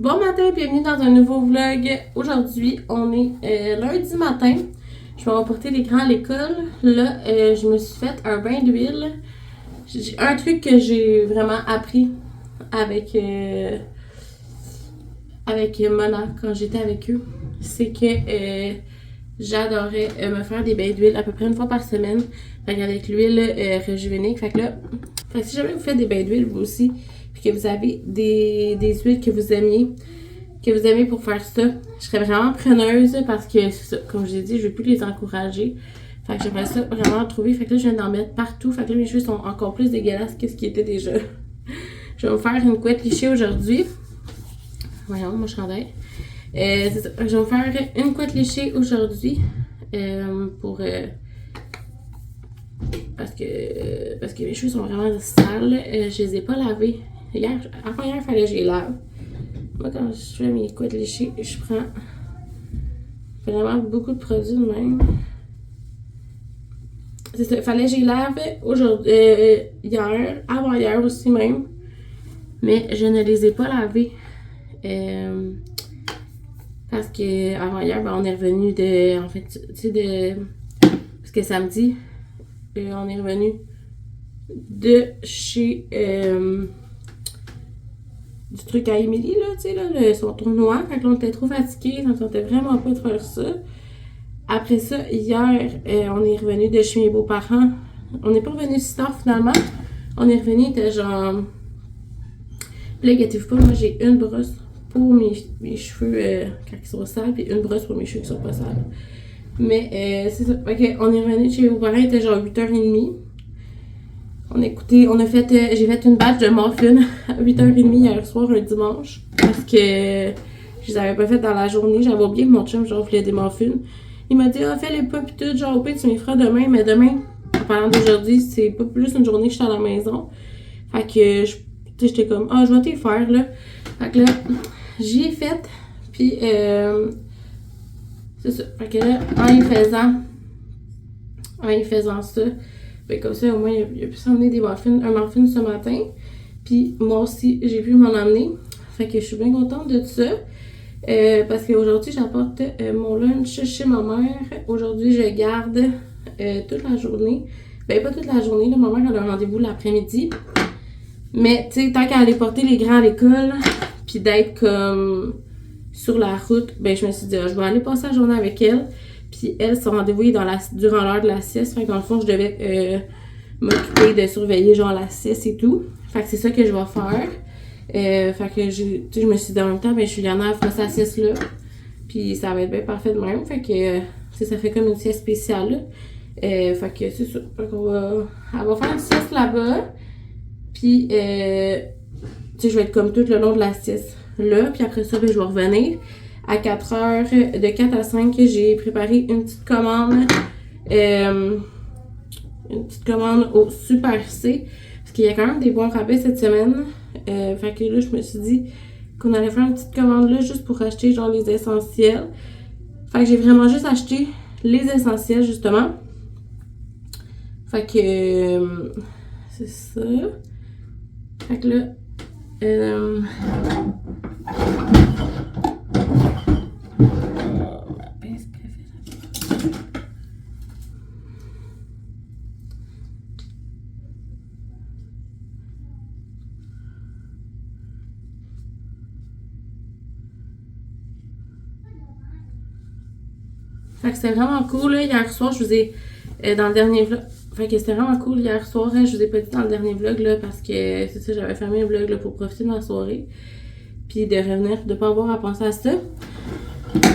Bon matin, bienvenue dans un nouveau vlog. Aujourd'hui, on est lundi matin. Je vais emporter les grands à l'école. Là, je me suis fait un bain d'huile. Un truc que j'ai vraiment appris avec Mona quand j'étais avec eux, c'est que j'adorais me faire des bains d'huile à peu près une fois par semaine. Fait avec l'huile Rejuvénique. Fait que si jamais vous faites des bains d'huile vous aussi, puis que vous avez des huiles que vous aimez pour faire ça, je serais vraiment preneuse parce que, comme je l'ai dit, je ne veux plus les encourager. Fait que j'aimerais ça vraiment trouver. Fait que là, je viens d'en mettre partout. Fait que là, mes cheveux sont encore plus dégueulasses que ce qui était déjà. Je vais me faire une couette lichée aujourd'hui. Voyons, mon chandail. C'est ça. Je vais me faire une couette lichée aujourd'hui parce que mes cheveux sont vraiment sales. Je les ai pas lavés. Avant hier, il fallait que je les lave. Moi, quand je fais mes couettes léchées, je prends vraiment beaucoup de produits de même. C'est ça, il fallait que je les lave aujourd'hui, hier, avant-hier aussi même. Mais je ne les ai pas lavés. Parce que avant-hier, on est revenu de. En fait, tu sais, parce que samedi, on est revenu de chez. Du truc à Émilie, là, tu sais, là, son tournoi. Fait que là, on était trop fatigués, on sentait vraiment pas de faire ça. Après ça, hier, on est revenu de chez mes beaux-parents. On n'est pas revenu si tard, finalement. On est revenu, il était genre... Puis là, inquiétez-vous pas, moi, j'ai une brosse pour mes cheveux quand ils sont sales, puis une brosse pour mes cheveux qui sont pas sales. Mais, c'est ça. Ok, on est revenu de chez mes beaux-parents, il était genre 8h30. J'ai fait une batch de muffins à 8h30 hier soir, un dimanche. Parce que je les avais pas fait dans la journée. J'avais oublié que mon chum, genre, voulait des muffins. Il m'a dit, fais-les pas, pis tout, genre, au pire, tu m'y feras demain. Mais demain, en parlant d'aujourd'hui, c'est pas plus une journée que je suis à la maison. Fait que, tu sais, j'étais comme, je vais te les faire, là. Fait que là, j'y ai fait. Puis, c'est ça. Fait que là, en y faisant ça, ben comme ça, au moins, il a pu s'emmener un muffin ce matin. Puis moi aussi, j'ai pu m'en emmener. Fait que je suis bien contente de ça. Parce qu'aujourd'hui, j'apporte mon lunch chez ma mère. Aujourd'hui, je garde toute la journée. Ben pas toute la journée, là. Ma mère elle a un rendez-vous l'après-midi. Mais tu sais, tant qu'à aller porter les grands à l'école, puis d'être comme sur la route, ben je me suis dit, je vais aller passer la journée avec elle. Puis elle, son rendez-vous est durant l'heure de la sieste. Fait que dans le fond, je devais m'occuper de surveiller genre la sieste et tout. Fait que c'est ça que je vais faire. Fait que je me suis dit en même temps, ben Juliana fera sa sieste là. Puis ça va être bien parfait de même. Fait que ça fait comme une sieste spéciale là. Fait que c'est ça. Fait qu'on elle va faire une sieste là-bas. Puis je vais être comme tout le long de la sieste là. Puis après ça, ben, je vais revenir. À 4h, de 4 à 5, j'ai préparé une petite commande au Super C. Parce qu'il y a quand même des bons rabais cette semaine. Fait que là, je me suis dit qu'on allait faire une petite commande là juste pour acheter genre les essentiels. Fait que j'ai vraiment juste acheté les essentiels justement. Fait que c'est ça. Fait que là, fait que c'était vraiment cool, là, hier soir, je vous ai, dans le dernier vlog, fait que c'était vraiment cool hier soir, hein, je vous ai pas dit dans le dernier vlog, là, parce que, c'est ça, j'avais fermé le vlog, là, pour profiter de ma soirée, puis de revenir, de pas avoir à penser à ça.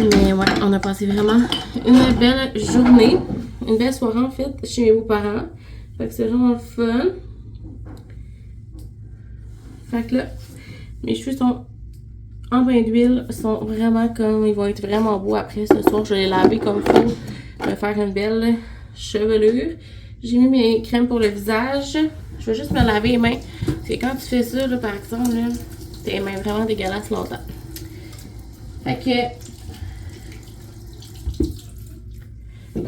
Mais ouais, on a passé vraiment une belle journée, une belle soirée, en fait, chez mes beaux-parents. Fait que c'est vraiment le fun. Fait que là, mes cheveux sont en bain d'huile, sont vraiment comme, ils vont être vraiment beaux après ce soir. Je vais les laver comme il faut, me faire une belle chevelure. J'ai mis mes crèmes pour le visage. Je vais juste me laver les mains. Parce que quand tu fais ça, là, par exemple, là, tes mains vraiment dégueulasses longtemps. Fait que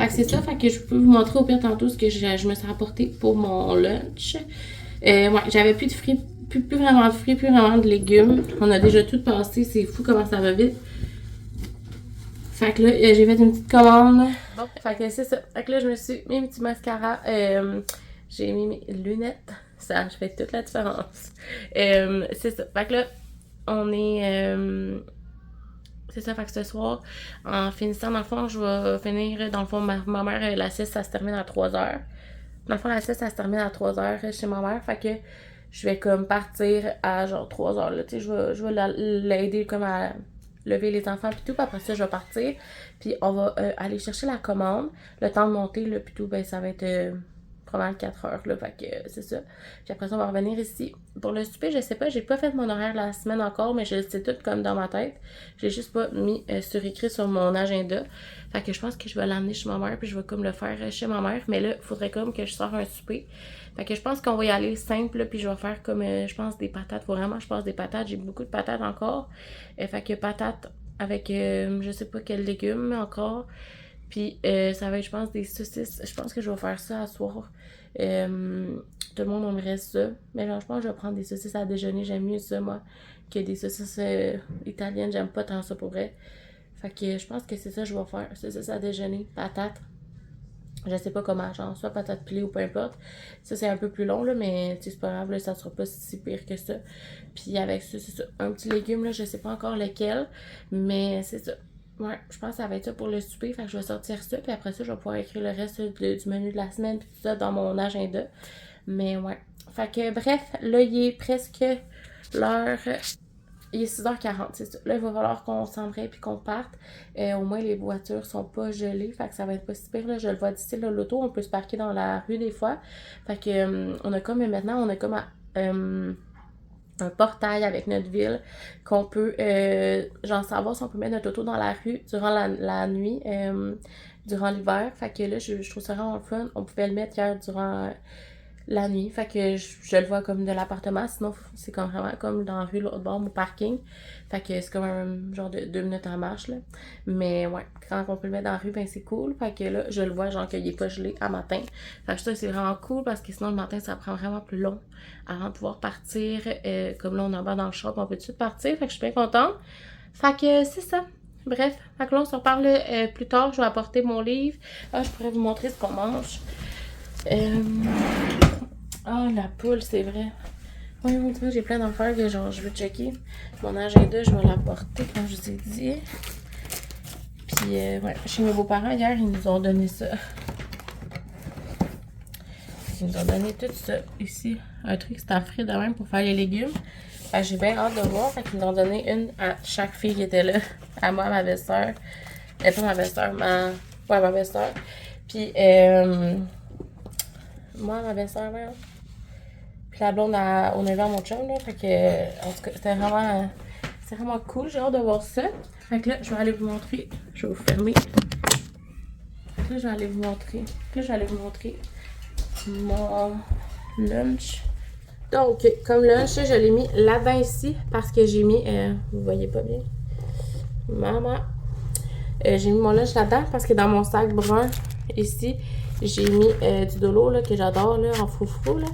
c'est ça, fait que je peux vous montrer au pire tantôt ce que je me suis apporté pour mon lunch. Ouais, j'avais plus de plus vraiment de fruits, plus vraiment de légumes. On a déjà tout passé, c'est fou comment ça va vite. Fait que là, j'ai fait une petite commande. Bon, fait que c'est ça. Fait que là, je me suis mis un petit mascara. J'ai mis mes lunettes. Ça fait toute la différence. C'est ça. Fait que là, on est... c'est ça, fait que ce soir, en finissant, dans le fond, je vais finir, dans le fond, ma mère, la sieste, ça se termine à 3h. Dans le fond, la sieste, ça se termine à 3h chez ma mère, fait que je vais comme partir à genre 3h, là, tu sais, je vais l'aider comme à lever les enfants pis tout, puis après ça, je vais partir, puis on va aller chercher la commande, le temps de monter, là, pis tout, ben ça va être... probablement 4 heures, là, fait que c'est ça. Puis après ça, on va revenir ici. Pour le souper, je sais pas, j'ai pas fait mon horaire la semaine encore, mais je le sais tout comme dans ma tête. J'ai juste pas mis écrit sur mon agenda. Fait que je pense que je vais l'amener chez ma mère, puis je vais comme le faire chez ma mère. Mais là, il faudrait comme que je sorte un souper. Fait que je pense qu'on va y aller simple, là, puis je vais faire comme, je pense, des patates. Vraiment, je pense des patates. J'ai beaucoup de patates encore. Fait que patates avec, je sais pas quels légumes encore. Puis ça va être, je pense, des saucisses. Je pense que je vais faire ça à soir. Tout le monde aimerait ça. Mais genre, je pense que je vais prendre des saucisses à déjeuner. J'aime mieux ça, moi, que des saucisses italiennes. J'aime pas tant ça pour vrai. Fait que je pense que c'est ça que je vais faire. Saucisses à déjeuner, patates. Je sais pas comment, genre, soit patate pilée ou peu importe. Ça, c'est un peu plus long, là, mais c'est pas grave, là, ça sera pas si pire que ça. Puis avec ça, c'est ça. Un petit légume, là, je sais pas encore lequel, mais c'est ça. Ouais, je pense que ça va être ça pour le souper. Fait que je vais sortir ça, puis après ça, je vais pouvoir écrire le reste du menu de la semaine, puis tout ça dans mon agenda. Mais ouais. Fait que bref, là, il est presque l'heure. Il est 6h40, c'est ça. Là, il va falloir qu'on s'embraye puis qu'on parte. Au moins, les voitures sont pas gelées. Fait que ça va être pas si pire. Là. Je le vois d'ici, là, l'auto. On peut se parquer dans la rue des fois. Fait que on a comme maintenant, on a comme un portail avec notre ville qu'on peut genre savoir si on peut mettre notre auto dans la rue durant la nuit, durant l'hiver. Fait que là, je trouve ça vraiment fun. On pouvait le mettre hier durant la nuit. Fait que je le vois comme de l'appartement. Sinon, c'est comme vraiment comme dans la rue, l'autre bord, mon parking. Fait que c'est comme un genre de 2 minutes en marche, là. Mais ouais, quand on peut le mettre dans la rue, ben c'est cool. Fait que là, je le vois, genre qu'il est pas gelé à matin. Fait que ça, c'est vraiment cool parce que sinon, le matin, ça prend vraiment plus long avant de pouvoir partir. Comme là, on est en bas dans le shop, on peut tout de suite partir. Fait que je suis bien contente. Fait que c'est ça. Bref, fait que là, on se reparle plus tard. Je vais apporter mon livre. Ah, je pourrais vous montrer ce qu'on mange. Ah, la poule, c'est vrai. Oui, tu vois, j'ai plein d'affaires que genre, je veux checker. Mon agenda, je vais l'apporter, comme je vous ai dit. Puis, ouais, chez mes beaux-parents, hier, ils nous ont donné ça. Ils nous ont donné tout ça, ici. Un truc, c'est à frais de même pour faire les légumes. Fait que j'ai bien hâte de voir. Fait qu'ils nous ont donné une à chaque fille qui était là. À moi, ma belle-sœur. Pas ma belle-sœur, ouais, ma belle-sœur. Puis, moi, ma belle-sœur, ouais. Puis la blonde au 9 ans, mon chum, là. Fait que, en tout cas, c'était vraiment cool. J'ai hâte de voir ça. Fait que là, je vais aller vous montrer. Je vais vous fermer. Fait que là, je vais aller vous montrer mon lunch. Donc, comme lunch, je l'ai mis là-dedans ici parce que j'ai mis, vous voyez pas bien, maman, j'ai mis mon lunch là-dedans parce que dans mon sac brun, ici, j'ai mis du dolo, là, que j'adore, là, en froufrou, là.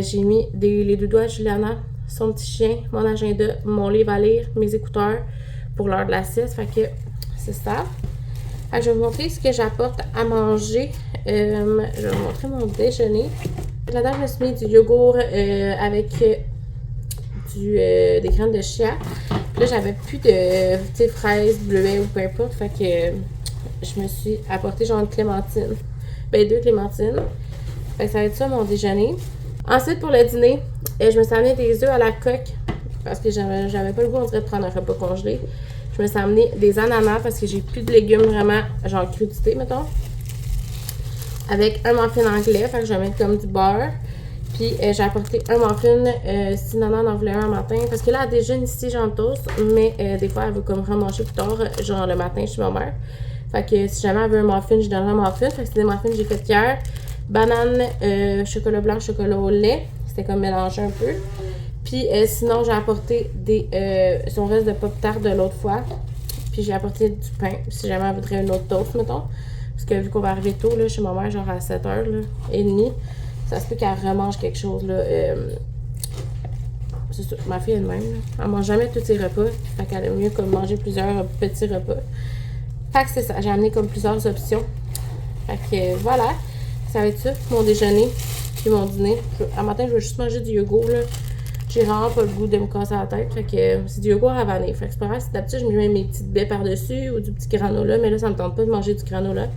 J'ai mis les doudous à Juliana, son petit chien, mon agenda, mon livre à lire, mes écouteurs pour l'heure de la sieste. Fait que c'est ça. Fait que je vais vous montrer ce que j'apporte à manger. Je vais vous montrer mon déjeuner. Là-dedans, je me suis mis du yogourt avec des graines de chia. Puis là, j'avais plus de fraises, bleuets ou peu importe. Fait que je me suis apporté genre une clémentine. Ben, 2 clémentines. Fait que ça va être ça mon déjeuner. Ensuite, pour le dîner, je me suis amené des œufs à la coque parce que j'avais pas le goût, on dirait, de prendre un repas congelé. Je me suis amené des ananas parce que j'ai plus de légumes vraiment, genre crudité, mettons. Avec un muffin anglais, fait que je vais mettre comme du beurre. Puis j'ai apporté un muffin si Nana en voulait un matin. Parce que là, elle déjeune ici, j'en toast, mais des fois, elle veut comme remanger plus tard, genre le matin chez ma mère. Fait que si jamais elle veut un muffin, je donnerai un muffin. Fait que c'est des muffins que j'ai fait hier. Banane, chocolat blanc, chocolat au lait. C'était comme mélangé un peu. Puis sinon, j'ai apporté son reste de pop-tart de l'autre fois. Puis j'ai apporté du pain, si jamais elle voudrait une autre toast, mettons. Parce que vu qu'on va arriver tôt, là, chez ma mère, genre à 7h30, ça se peut qu'elle remange quelque chose, là. c'est ça, ma fille elle-même, elle mange jamais tous ses repas. Fait qu'elle aime mieux comme manger plusieurs petits repas. Fait que c'est ça, j'ai amené comme plusieurs options. Fait que voilà, ça va être ça, mon déjeuner puis mon dîner. Un matin, je vais juste manger du yogourt, là. J'ai vraiment pas le goût de me casser la tête. Fait que c'est du yogourt ravané. Fait que c'est pas grave, d'habitude, je mets mes petites baies par-dessus ou du petit granola. Mais là, ça me tente pas de manger du granola.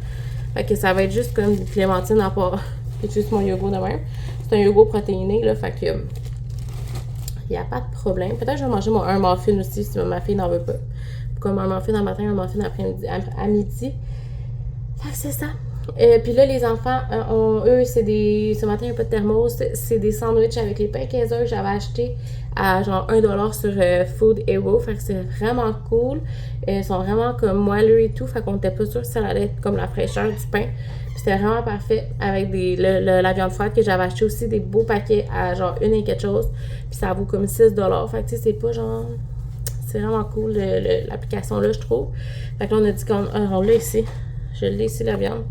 Fait que ça va être juste comme du clémentine à part. C'est juste mon yogourt de même. C'est un yogourt protéiné, là. Fait que y a pas de problème. Peut-être que je vais manger un muffin aussi si ma fille n'en veut pas. Comme un muffin le matin, un muffin après-midi, à midi. Fait que c'est ça. Puis là, les enfants, eux, c'est des... Ce matin, il n'y a pas de thermos. C'est des sandwichs avec les pains 15 heures que j'avais acheté à genre 1$ sur Food Hero. Fait que c'est vraiment cool. Ils sont vraiment comme moelleux et tout. Fait qu'on était pas sûr si ça allait être comme la fraîcheur du pain. Puis c'était vraiment parfait avec la viande froide que j'avais acheté aussi. Des beaux paquets à genre 1 et quelque chose. Puis ça vaut comme 6$. Fait que tu sais, c'est pas genre... C'est vraiment cool l'application-là, je trouve. Fait que là, on a dit qu'on l'a ici. Je l'ai ici, la viande.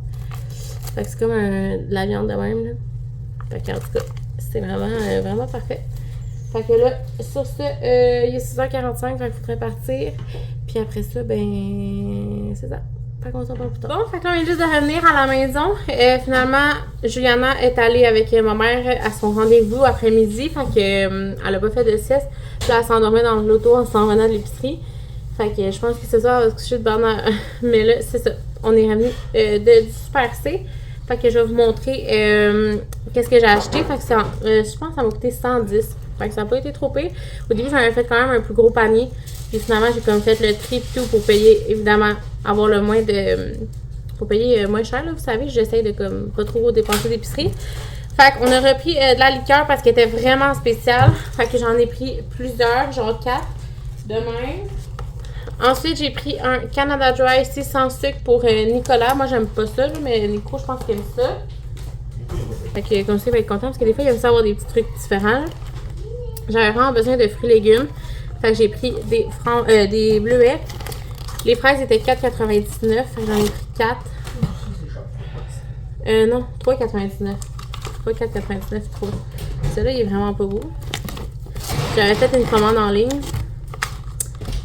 Fait que c'est comme de la viande de même, là. Fait qu'en tout cas, c'est vraiment parfait. Fait que là, sur ce, il est 6h45, fait qu'il faudrait partir. Puis après ça, ben, c'est ça. Fait qu'on s'en parle plus tard. Bon, fait qu'on vient juste de revenir à la maison. Finalement, Juliana est allée avec ma mère à son rendez-vous après-midi. Fait que elle a pas fait de sieste. Puis là, elle s'endormait dans l'auto en s'en revenant de l'épicerie. Fait que je pense que c'est ça, elle va se coucher de bonne heure. Mais là, c'est ça. On est revenu du Super C. Fait que je vais vous montrer qu'est-ce que j'ai acheté. Fait que je pense que ça m'a coûté 110. Fait que ça n'a pas été trop pire. Au début, j'en avais fait quand même un plus gros panier. Puis finalement, j'ai comme fait le tri et tout pour payer, évidemment, avoir le moins de... Pour payer moins cher, là. Vous savez, j'essaye de comme pas trop dépenser d'épicerie. Fait qu'on a repris de la liqueur parce qu'elle était vraiment spéciale. Fait que j'en ai pris plusieurs, genre 4 de même. Ensuite, j'ai pris un Canada Dry ici sans sucre pour Nicolas. Moi, j'aime pas ça, mais Nico, je pense qu'il aime ça. Fait que comme ça, il va être content parce que des fois, il aime ça avoir des petits trucs différents. J'avais vraiment besoin de fruits et légumes. Fait que j'ai pris des bleuets. Les fraises étaient 4,99. Fait que j'en ai pris 4. Non, 3,99. Pas 4,99, je trouve. Celui-là, il est vraiment pas beau. J'avais fait une commande en ligne.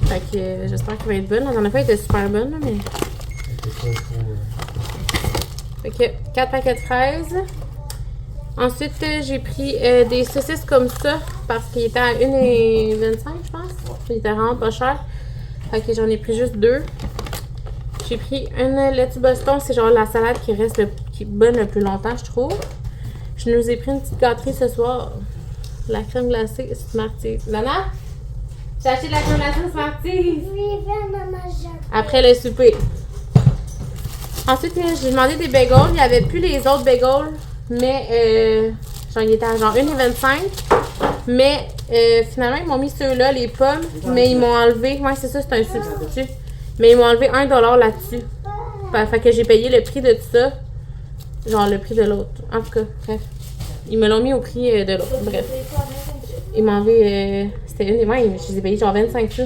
Fait que j'espère qu'il va être bonne. La dernière fois, il était super bonne, là, mais... Fait que 4 paquets de fraises. Ensuite, j'ai pris des saucisses comme ça parce qu'il était à 1,25, je pense. Il était vraiment pas cher. Fait que j'en ai pris juste 2. J'ai pris une laitue Boston. C'est genre la salade qui reste qui est bonne le plus longtemps, je trouve. Je nous ai pris une petite gâterie ce soir. La crème glacée Smarties. Nana? J'ai acheté de la crème glacée Smarties. Oui, maman, après le souper. Ensuite, j'ai demandé des bagels. Il n'y avait plus les autres bagels. Mais, genre, il était à genre 1,25. Mais, finalement, ils m'ont mis ceux-là, les pommes. Mais ils m'ont enlevé. Ouais, c'est ça, c'est un substitut. Mais ils m'ont enlevé 1$ là-dessus. Fait que j'ai payé le prix de tout ça. Genre, le prix de l'autre. En tout cas, bref. Ils me l'ont mis au prix de l'autre. Bref. Ils m'ont enlevé. C'était une des mains. Je les ai payés genre 25 sous.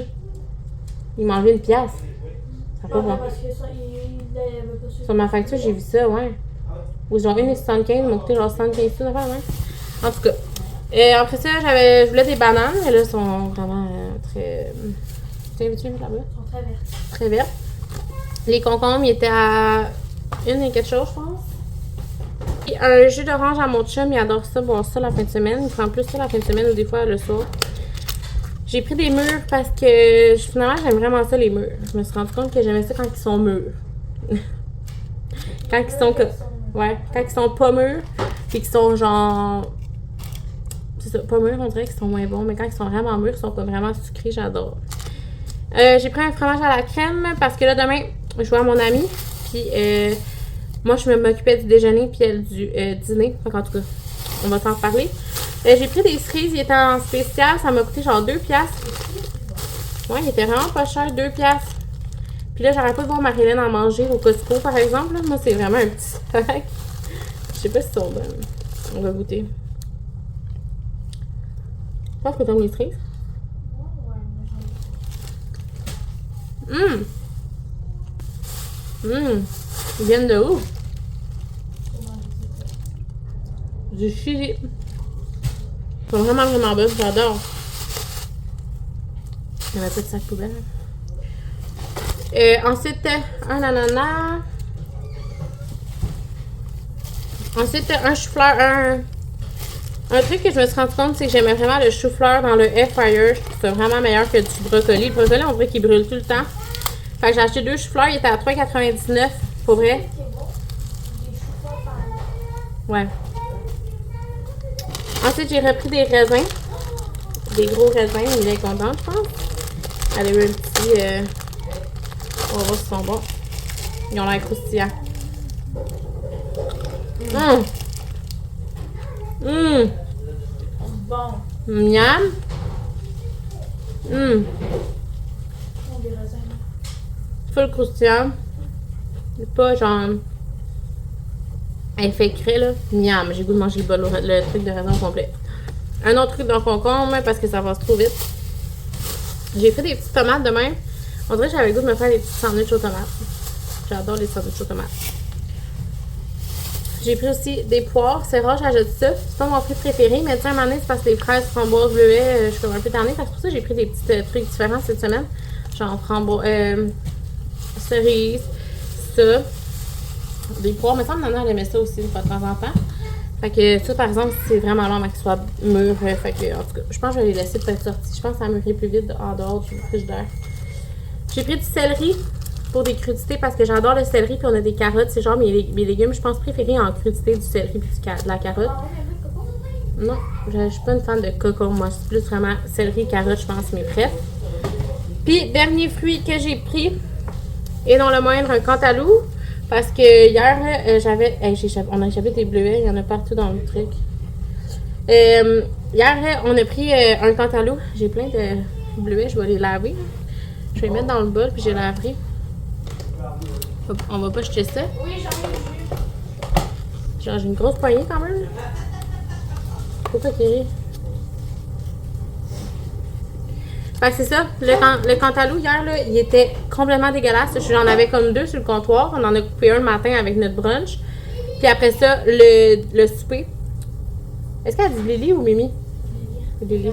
Ils m'ont enlevé 1$. Ça pas bon. Sur ma facture, j'ai vu ça, ouais. Ou genre 1,75$, ils m'ont coûté genre 75 sous, ouais. En tout cas. Après ça, je voulais des bananes, mais là, elles sont vraiment très. Tu es habitué là-bas? Ils sont très vertes. Très vertes. Les concombres, ils étaient à 1 et quelque chose, je pense. Et un jus d'orange à mon chum, il adore ça, boire ça la fin de semaine. Il prend plus ça la fin de semaine ou des fois le soir. J'ai pris des mûres parce que finalement, j'aime vraiment ça, les mûres. Je me suis rendu compte que j'aimais ça quand ils sont mûrs. Quand ils sont comme. Ouais, quand ils sont pas mûrs, puis qu'ils sont genre. C'est ça, pas mûrs, on dirait qu'ils sont moins bons, mais quand ils sont vraiment mûrs, ils sont comme vraiment sucrés, j'adore. J'ai pris un fromage à la crème parce que là, demain, je vois mon amie, puis moi, je m'occupais du déjeuner, puis elle du dîner. Donc, en tout cas, on va s'en reparler. J'ai pris des cerises, ils étaient en spécial, ça m'a coûté genre 2$. Ouais, il était vraiment pas cher, 2$. Puis là, j'arrête pas de voir Marilyn en manger au Costco, par exemple. Là. Moi, c'est vraiment un petit sac. Je sais pas si c'est bon. On va goûter. Je pense que t'aimes les cerises. Ils viennent de où? Du Chili. Ils sont vraiment bonnes, j'adore. Il n'y avait pas de sac poubelle. Ensuite, un ananas. Ensuite, un chou-fleur. Un truc que je me suis rendu compte, c'est que j'aimais vraiment le chou-fleur dans le air fryer. Je trouve ça vraiment meilleur que du brocoli. Le brocoli, on dirait qu'il brûle tout le temps. Fait que j'ai acheté 2 chou-fleurs. Ils étaient à 3,99 pour vrai. Ouais. Ensuite, j'ai repris des raisins. Des gros raisins. Il est content, je pense. Elle a eu un petit... On va voir s'ils sont bons. Ils ont l'air croustillants. Bon. Miam. Full croustillant. C'est pas genre... effet craie, là. Miam. J'ai le goût de manger le truc de raisin au complet. Un autre truc de concombre, parce que ça passe trop vite. J'ai fait des petites tomates demain. On dirait que j'avais le goût de me faire des petits sandwichs aux tomates. J'adore les sandwichs aux tomates. J'ai pris aussi des poires. C'est rare, j'ajoute ça. C'est pas mon fruit préféré, mais tu sais, à un moment donné, c'est parce que les fraises, framboises, bleuets, je suis comme un peu tannée. C'est pour ça que j'ai pris des petits trucs différents cette semaine. Genre framboise, cerise, ça. Des poires. Mais ça, maman, elle aimait ça aussi de temps en temps. Fait que ça, par exemple, c'est vraiment long avant qu'ils soient mûrs. Fait que, en tout cas, je pense que je vais les laisser peut-être sortir. Je pense que ça mûrit plus vite en dehors du frigidaire. J'ai pris du céleri pour des crudités parce que j'adore le céleri. Puis on a des carottes. C'est genre mes légumes, je pense, préférés en crudité, du céleri puis de la carotte. Non, je suis pas une fan de coco. Moi, c'est plus vraiment céleri, carotte, je pense, mes préfs. Puis, dernier fruit que j'ai pris, et non le moindre, un cantaloupe. Parce que hier, on a échappé des bleuets, il y en a partout dans le truc. Hier, on a pris un cantaloupe. J'ai plein de bleuets, je vais les laver. Je vais les mettre dans le bol, puis je les laverai. On va pas jeter ça. Oui, j'en ai vu. Genre, j'ai une grosse poignée quand même. Pourquoi qu'il rit? Fait que c'est ça, le cantaloupe hier, là, il était complètement dégueulasse. J'en avais comme 2 sur le comptoir. On en a coupé un le matin avec notre brunch. Puis après ça, le souper. Est-ce qu'elle dit Lily ou Mimi? Lily.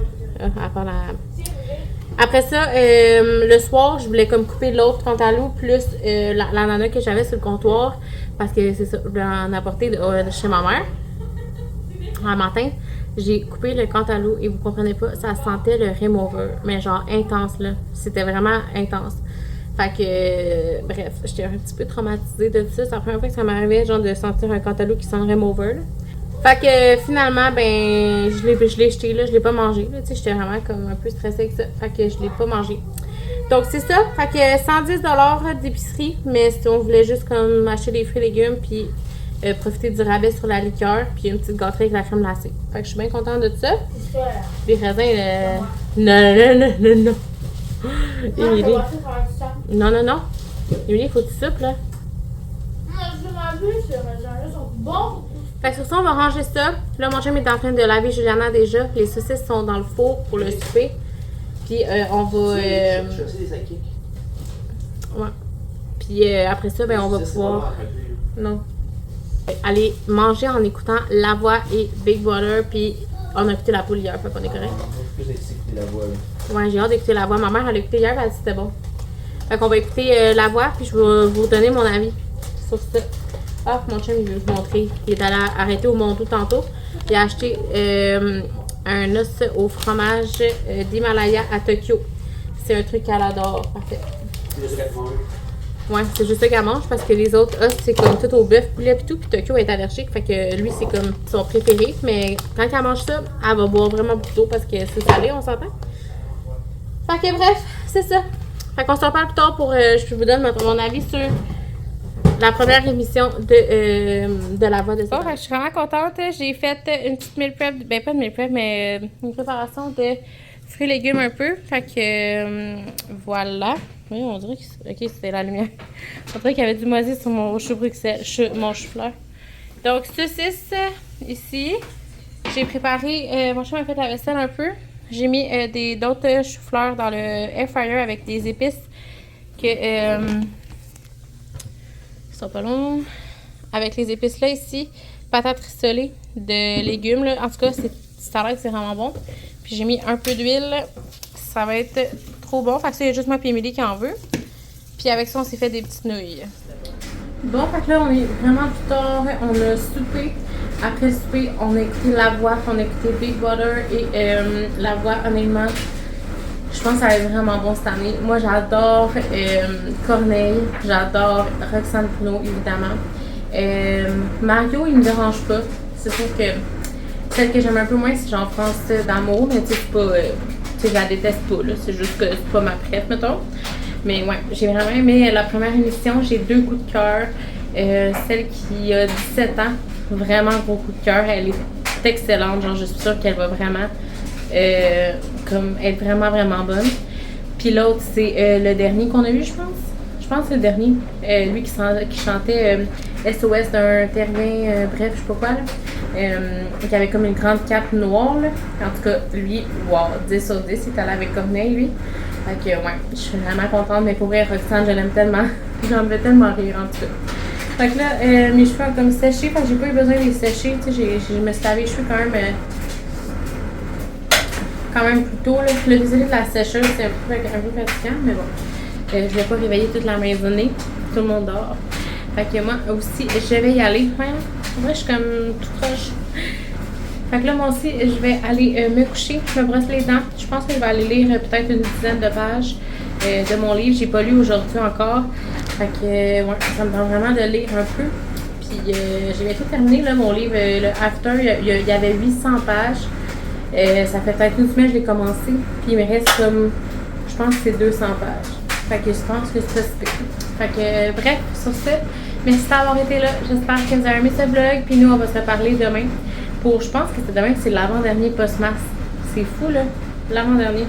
Après ça, le soir, je voulais comme couper l'autre cantaloupe plus l'ananas que j'avais sur le comptoir. Parce que c'est ça, je voulais en apporter de chez ma mère. Un matin. J'ai coupé le cantaloupe et vous comprenez pas, ça sentait le remover, mais genre intense là. C'était vraiment intense. Fait que, bref, j'étais un petit peu traumatisée de ça. C'est la première fois que ça m'arrivait, genre, de sentir un cantaloupe qui sent le remover. Là. Fait que finalement, ben, je l'ai jeté là, je l'ai pas mangé. Tu sais, j'étais vraiment comme un peu stressée avec ça. Fait que je l'ai pas mangé. Donc c'est ça. Fait que 110$ d'épicerie, mais si on voulait juste comme acheter des fruits et légumes, puis profiter du rabais sur la liqueur, puis une petite gâterie avec la crème glacée. Fait que je suis bien contente de ça. Les raisins, non. Émilie. Non. Émilie, il faut que tu soupes, là. Fait que sur ça, on va ranger ça. Là, mon chum est en train de laver Juliana déjà. Les saucisses sont dans le four pour le souper. Puis on va... des sidekick. Ouais. Puis après ça, ben on va pouvoir... Non. Aller manger en écoutant La Voix et Big Brother, puis on a écouté La Poule hier, fait qu'on est correct. Ouais, j'ai hâte d'écouter La Voix. Ma mère, elle a écouté hier, elle a dit que c'était bon. Fait qu'on va écouter La Voix, puis je vais vous donner mon avis sur ça. Ah, mon chum, il veut vous montrer. Il est allé arrêter au Mondou tantôt. Il a acheté un os au fromage d'Himalaya à Tokyo. C'est un truc qu'elle adore. Parfait. Ouais, c'est juste ça qu'elle mange parce que les autres os, c'est comme tout au bœuf, poulet pis tout. Puis Tokyo est allergique, fait que lui, c'est comme son préféré. Mais quand elle mange ça, elle va boire vraiment beaucoup d'eau parce que c'est salé, on s'entend. Fait que bref, c'est ça. Fait qu'on se reparle plus tard pour je vous donne mon avis sur la première émission de La Voix de ça. Je suis vraiment contente. J'ai fait une petite meal prep, ben pas de meal prep, mais une préparation de fruits et légumes un peu. Fait que voilà. Oui, on dirait que ok, c'était la lumière. On dirait qu'il y avait du moisi sur mon chou Bruxelles, mon chou-fleur. Donc, saucisse ici. J'ai préparé, mon chou m'a fait la vaisselle un peu. J'ai mis d'autres choux-fleurs dans le air fryer avec des épices que ils sont pas longs. Avec les épices là ici, patates rissolées de légumes là. En tout cas, ça a l'air que c'est vraiment bon. Puis j'ai mis un peu d'huile. Ça va être trop bon. Fait que ça, il y a juste moi et Émilie qui en veut. Puis avec ça, on s'est fait des petites nouilles. Bon, fait que là, on est vraiment plus tard. On a soupé. Après le souper, on a écouté La Voix, on a écouté Big Brother et La Voix, honnêtement, je pense que ça va être vraiment bon cette année. Moi, j'adore Corneille, j'adore Roxane Bruno, évidemment. Mario, il me dérange pas. C'est sûr que celle que j'aime un peu moins, c'est Jean-France d'amour, mais tu sais, c'est pas. Tu sais, je la déteste pas, là. C'est juste que c'est pas ma préf, mettons. Mais ouais, j'ai vraiment aimé la première émission. J'ai 2 coups de cœur. Celle qui a 17 ans, vraiment gros coup de cœur. Elle est excellente. Genre, je suis sûre qu'elle va vraiment comme être vraiment, vraiment bonne. Puis l'autre, c'est le dernier qu'on a eu, je pense. Je pense que c'est le dernier. Lui qui chantait SOS d'un terrien, bref, je sais pas quoi, là. Qui avait comme une grande cape noire, là. En tout cas, lui, wow, 10 sur 10, il est allé avec Corneille, lui. Fait que, ouais, je suis vraiment contente, mais pour vrai, Roxane, je l'aime tellement. J'en vais tellement rire, en tout cas. Fait que là, mes cheveux ont comme séché, fait que j'ai pas eu besoin de les sécher. Tu sais, je me suis lavé les cheveux quand même plus tôt, là. Le désolé de la sécheuse, c'est un peu fatigant, mais bon. Je vais pas réveiller toute la maisonnée. Tout le monde dort. Fait que moi aussi, je vais y aller. Ouais, en vrai, je suis comme tout proche. Fait que là, moi aussi, je vais aller me coucher. Je me brosse les dents. Je pense que je vais aller lire peut-être une dizaine de pages de mon livre. J'ai pas lu aujourd'hui encore. Fait que, ouais, ça me tente vraiment de lire un peu. Puis, j'ai bientôt terminé, là, mon livre. Le After, il y avait 800 pages. Ça fait peut-être une semaine que je l'ai commencé. Puis, il me reste comme, je pense que c'est 200 pages. Fait que je pense que c'est pas super. Fait que, bref, sur ce, merci d'avoir été là. J'espère que vous avez aimé ce vlog. Puis nous, on va se reparler demain. Je pense que c'est demain que c'est l'avant-dernier post-mass. C'est fou, là. L'avant-dernier.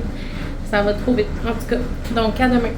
Ça va trop vite. En tout cas, donc à demain.